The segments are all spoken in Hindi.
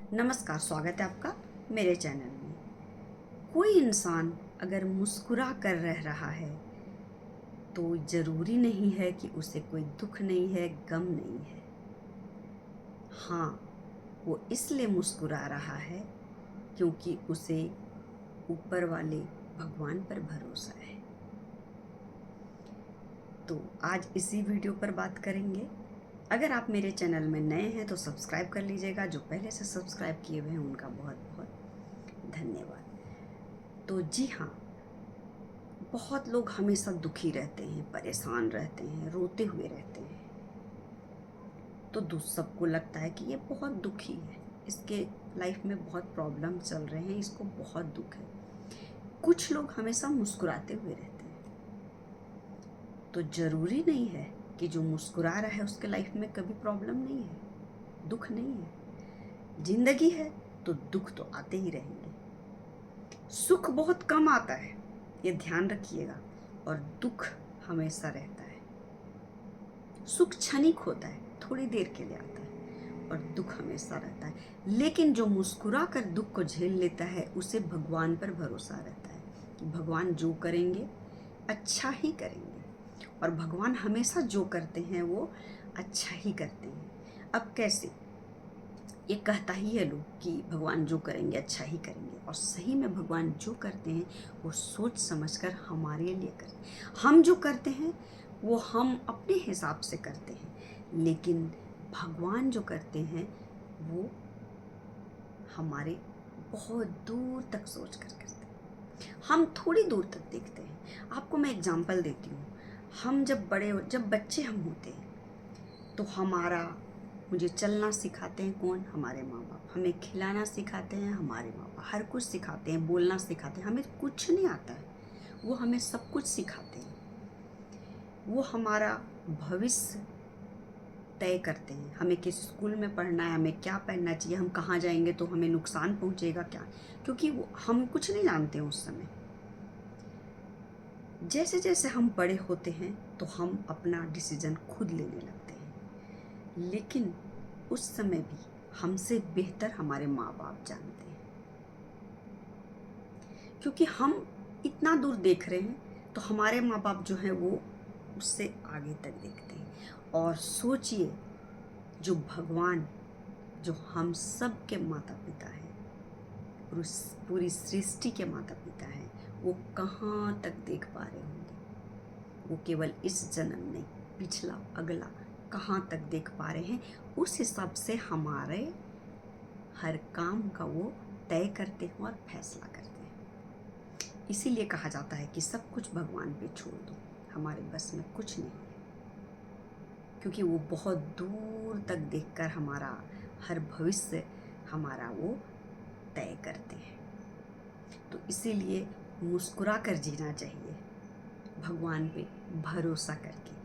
नमस्कार, स्वागत है आपका मेरे चैनल में। कोई इंसान अगर मुस्कुरा कर रह रहा है तो ज़रूरी नहीं है कि उसे कोई दुख नहीं है, गम नहीं है। हाँ, वो इसलिए मुस्कुरा रहा है क्योंकि उसे ऊपर वाले भगवान पर भरोसा है। तो आज इसी वीडियो पर बात करेंगे। अगर आप मेरे चैनल में नए हैं तो सब्सक्राइब कर लीजिएगा। जो पहले से सब्सक्राइब किए हुए हैं उनका बहुत बहुत धन्यवाद। तो जी हाँ, बहुत लोग हमेशा दुखी रहते हैं, परेशान रहते हैं, रोते हुए रहते हैं। तो सबको लगता है कि ये बहुत दुखी है, इसके लाइफ में बहुत प्रॉब्लम चल रहे हैं, इसको बहुत दुख है। कुछ लोग हमेशा मुस्कुराते हुए रहते हैं। तो ज़रूरी नहीं है कि जो मुस्कुरा रहा है उसके लाइफ में कभी प्रॉब्लम नहीं है, दुख नहीं है। जिंदगी है तो दुख तो आते ही रहेंगे। सुख बहुत कम आता है, ये ध्यान रखिएगा, और दुख हमेशा रहता है। सुख क्षणिक होता है, थोड़ी देर के लिए आता है, और दुख हमेशा रहता है। लेकिन जो मुस्कुरा कर दुख को झेल लेता है उसे भगवान पर भरोसा रहता है कि भगवान जो करेंगे अच्छा ही करेंगे, और भगवान हमेशा जो करते हैं वो अच्छा ही करते हैं। अब कैसे? ये कहता ही है लोग कि भगवान जो करेंगे अच्छा ही करेंगे, और सही में भगवान जो करते हैं वो सोच समझकर हमारे लिए करते हैं। हम जो करते हैं वो हम अपने हिसाब से करते हैं, लेकिन भगवान जो करते हैं वो हमारे बहुत दूर तक सोच कर करते हैं। हम थोड़ी दूर तक देखते हैं। आपको मैं एग्जांपल देती हूँ। हम जब बच्चे हम होते हैं तो मुझे चलना सिखाते हैं कौन? हमारे माँ बाप। हमें खिलाना सिखाते हैं हमारे माँ बाप। हर कुछ सिखाते हैं, बोलना सिखाते हैं। हमें कुछ नहीं आता है, वो हमें सब कुछ सिखाते हैं। वो हमारा भविष्य तय करते हैं। हमें किस स्कूल में पढ़ना है, हमें क्या पहनना चाहिए, हम कहाँ जाएंगे तो हमें नुकसान पहुँचेगा क्या, क्योंकि वो हम कुछ नहीं जानते हैं उस समय। जैसे जैसे हम बड़े होते हैं तो हम अपना डिसीजन खुद लेने लगते हैं, लेकिन उस समय भी हमसे बेहतर हमारे माँ बाप जानते हैं, क्योंकि हम इतना दूर देख रहे हैं तो हमारे माँ बाप जो हैं वो उससे आगे तक देखते हैं। और सोचिए, जो भगवान, जो हम सब के माता पिता हैं, पूरी सृष्टि के माता पिता हैं, वो कहाँ तक देख पा रहे होंगे? वो केवल इस जन्म नहीं, पिछला अगला कहाँ तक देख पा रहे हैं, उस हिसाब से हमारे हर काम का वो तय करते हैं और फैसला करते हैं। इसीलिए कहा जाता है कि सब कुछ भगवान पे छोड़ दो, हमारे बस में कुछ नहीं है, क्योंकि वो बहुत दूर तक देखकर हमारा हर भविष्य हमारा वो तय करते हैं। तो इसीलिए मुस्कुरा कर जीना चाहिए, भगवान पे भरोसा करके।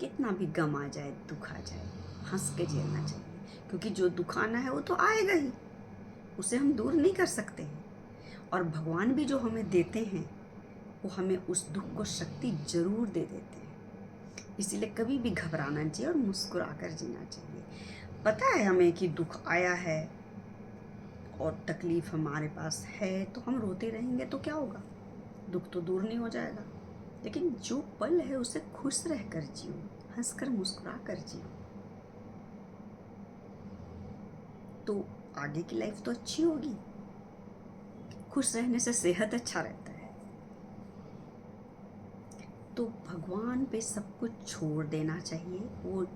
कितना भी गम आ जाए, दुख आ जाए, हंस के झेलना चाहिए, क्योंकि जो दुख आना है वो तो आएगा ही, उसे हम दूर नहीं कर सकते हैं। और भगवान भी जो हमें देते हैं वो हमें उस दुख को शक्ति जरूर दे देते हैं। इसीलिए कभी भी घबराना नहीं चाहिए और मुस्कुरा कर जीना चाहिए। पता है हमें कि दुख आया है और तकलीफ हमारे पास है, तो हम रोते रहेंगे तो क्या होगा? दुख तो दूर नहीं हो जाएगा। लेकिन जो पल है उसे खुश रहकर जियो, हंसकर मुस्कुरा कर जियो, तो आगे की लाइफ तो अच्छी होगी। खुश रहने से सेहत अच्छा रहता है। तो भगवान पे सब कुछ छोड़ देना चाहिए वो,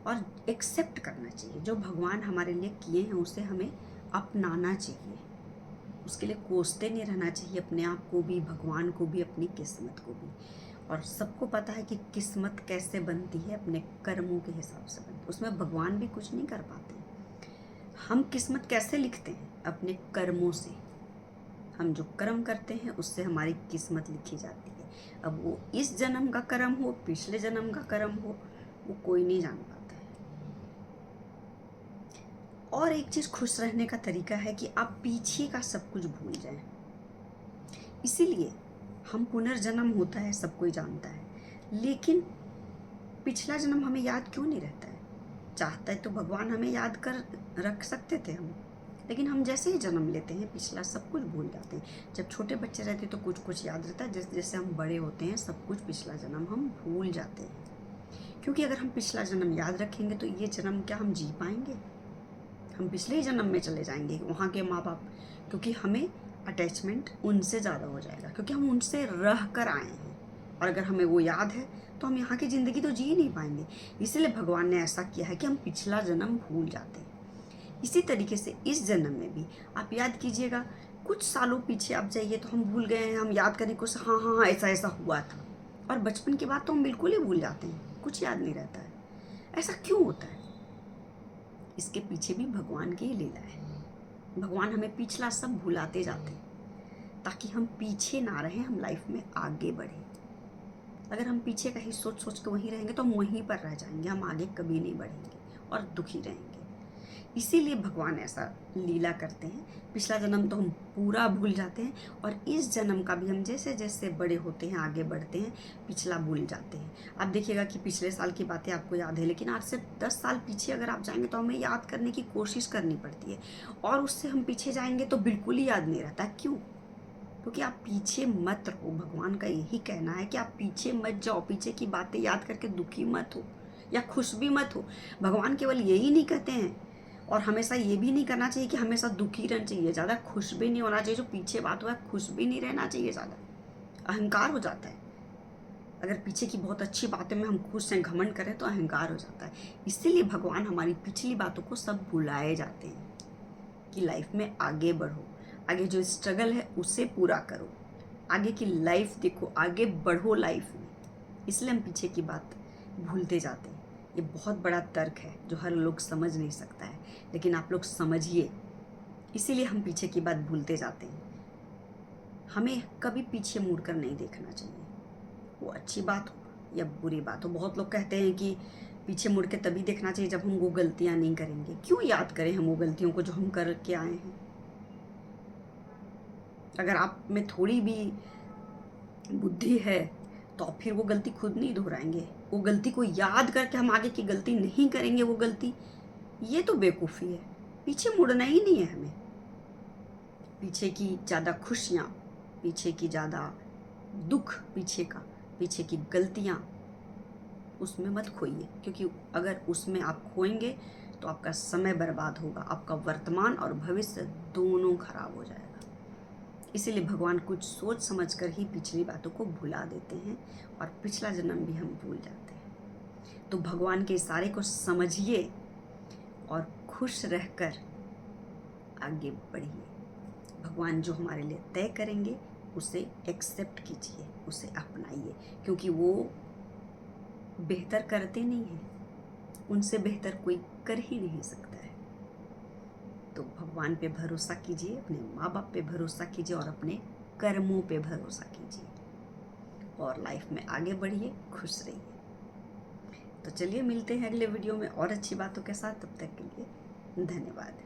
और एक्सेप्ट करना चाहिए। जो भगवान हमारे लिए किए हैं उसे हमें अपनाना चाहिए। उसके लिए कोसते नहीं रहना चाहिए अपने आप को भी, भगवान को भी, अपनी किस्मत को भी। और सबको पता है कि किस्मत कैसे बनती है, अपने कर्मों के हिसाब से बनती है, उसमें भगवान भी कुछ नहीं कर पाते। हम किस्मत कैसे लिखते हैं? अपने कर्मों से। हम जो कर्म करते हैं उससे हमारी किस्मत लिखी जाती है। अब वो इस जन्म का कर्म हो, पिछले जन्म का कर्म हो, वो कोई नहीं जान पाता है। और एक चीज़, खुश रहने का तरीका है कि आप पीछे का सब कुछ भूल जाएं। इसीलिए हम पुनर्जन्म होता है सब कोई जानता है, लेकिन पिछला जन्म हमें याद क्यों नहीं रहता है? चाहता है तो भगवान हमें याद कर रख सकते थे हम, लेकिन हम जैसे ही जन्म लेते हैं पिछला सब कुछ भूल जाते हैं। जब छोटे बच्चे रहते हैं तो कुछ कुछ याद रहता है, जैसे जैसे हम बड़े होते हैं सब कुछ पिछला जन्म हम भूल जाते हैं। क्योंकि अगर हम पिछला जन्म याद रखेंगे तो ये जन्म क्या हम जी पाएंगे? हम पिछले ही जन्म में चले जाएंगे वहाँ के माँ बाप, क्योंकि हमें अटैचमेंट उनसे ज़्यादा हो जाएगा, क्योंकि हम उनसे रह कर आए हैं। और अगर हमें वो याद है तो हम यहाँ की ज़िंदगी तो जी नहीं पाएंगे। इसलिए भगवान ने ऐसा किया है कि हम पिछला जन्म भूल जाते हैं। इसी तरीके से इस जन्म में भी आप याद कीजिएगा, कुछ सालों पीछे आप जाइए तो हम भूल गए हैं, हम याद करने को हाँ हाँ हाँ ऐसा ऐसा हुआ था। और बचपन की बात तो हम बिल्कुल ही भूल जाते हैं, कुछ याद नहीं रहता है। ऐसा क्यों होता है? इसके पीछे भी भगवान की लीला है। भगवान हमें पिछला सब भुलाते जाते हैं ताकि हम पीछे ना रहें, हम लाइफ में आगे बढ़ें। अगर हम पीछे का ही सोच सोच के वहीं रहेंगे तो हम वहीं पर रह जाएंगे, हम आगे कभी नहीं बढ़ेंगे और दुखी रहेंगे। इसीलिए भगवान ऐसा लीला करते हैं। पिछला जन्म तो हम पूरा भूल जाते हैं और इस जन्म का भी हम जैसे जैसे बड़े होते हैं आगे बढ़ते हैं पिछला भूल जाते हैं। आप देखिएगा कि पिछले साल की बातें आपको याद है, लेकिन आज से 10 साल पीछे अगर आप जाएंगे तो हमें याद करने की कोशिश करनी पड़ती है, और उससे हम पीछे जाएंगे तो बिल्कुल ही याद नहीं रहता। क्यों? क्योंकि आप पीछे मत रहो। भगवान का यही कहना है कि आप पीछे मत जाओ, पीछे की बातें याद करके दुखी मत हो या खुश भी मत हो। भगवान केवल यही नहीं कहते हैं, और हमेशा ये भी नहीं करना चाहिए कि हमेशा दुखी रहना चाहिए, ज़्यादा खुश भी नहीं होना चाहिए। जो पीछे बात हुआ है खुश भी नहीं रहना चाहिए ज़्यादा, अहंकार हो जाता है। अगर पीछे की बहुत अच्छी बातें में हम खुश हैं, घमंड करें तो अहंकार हो जाता है। इसीलिए भगवान हमारी पिछली बातों को सब भुलाए जाते हैं कि लाइफ में आगे बढ़ो, आगे जो स्ट्रगल है उसे पूरा करो, आगे की लाइफ देखो, आगे बढ़ो लाइफ में। इसलिए हम पीछे की बात भूलते जाते हैं। ये बहुत बड़ा तर्क है जो हर लोग समझ नहीं सकता है, लेकिन आप लोग समझिए। इसीलिए हम पीछे की बात भूलते जाते हैं। हमें कभी पीछे मुड़कर नहीं देखना चाहिए, वो अच्छी बात हो या बुरी बात हो। बहुत लोग कहते हैं कि पीछे मुड़ के तभी देखना चाहिए जब हम वो गलतियां नहीं करेंगे। क्यों याद करें हम वो गलतियों को जो हम करके आए हैं? अगर आप में थोड़ी भी बुद्धि है तो फिर वो गलती खुद नहीं दोहराएंगे। वो गलती को याद करके हम आगे की गलती नहीं करेंगे, वो गलती, ये तो बेवकूफ़ी है। पीछे मुड़ना ही नहीं है हमें। पीछे की ज़्यादा खुशियाँ, पीछे की ज़्यादा दुख, पीछे की गलतियाँ, उसमें मत खोइए, क्योंकि अगर उसमें आप खोएंगे तो आपका समय बर्बाद होगा, आपका वर्तमान और भविष्य दोनों खराब हो जाएगा। इसीलिए भगवान कुछ सोच समझ कर ही पिछली बातों को भुला देते हैं और पिछला जन्म भी हम भूल जाते हैं। तो भगवान के इशारे को समझिए और खुश रहकर आगे बढ़िए। भगवान जो हमारे लिए तय करेंगे उसे एक्सेप्ट कीजिए, उसे अपनाइए, क्योंकि वो बेहतर करते नहीं हैं, उनसे बेहतर कोई कर ही नहीं सकता है। तो भगवान पे भरोसा कीजिए, अपने माँ बाप पे भरोसा कीजिए और अपने कर्मों पे भरोसा कीजिए और लाइफ में आगे बढ़िए, खुश रहिए। तो चलिए मिलते हैं अगले वीडियो में और अच्छी बातों के साथ। तब तक के लिए धन्यवाद।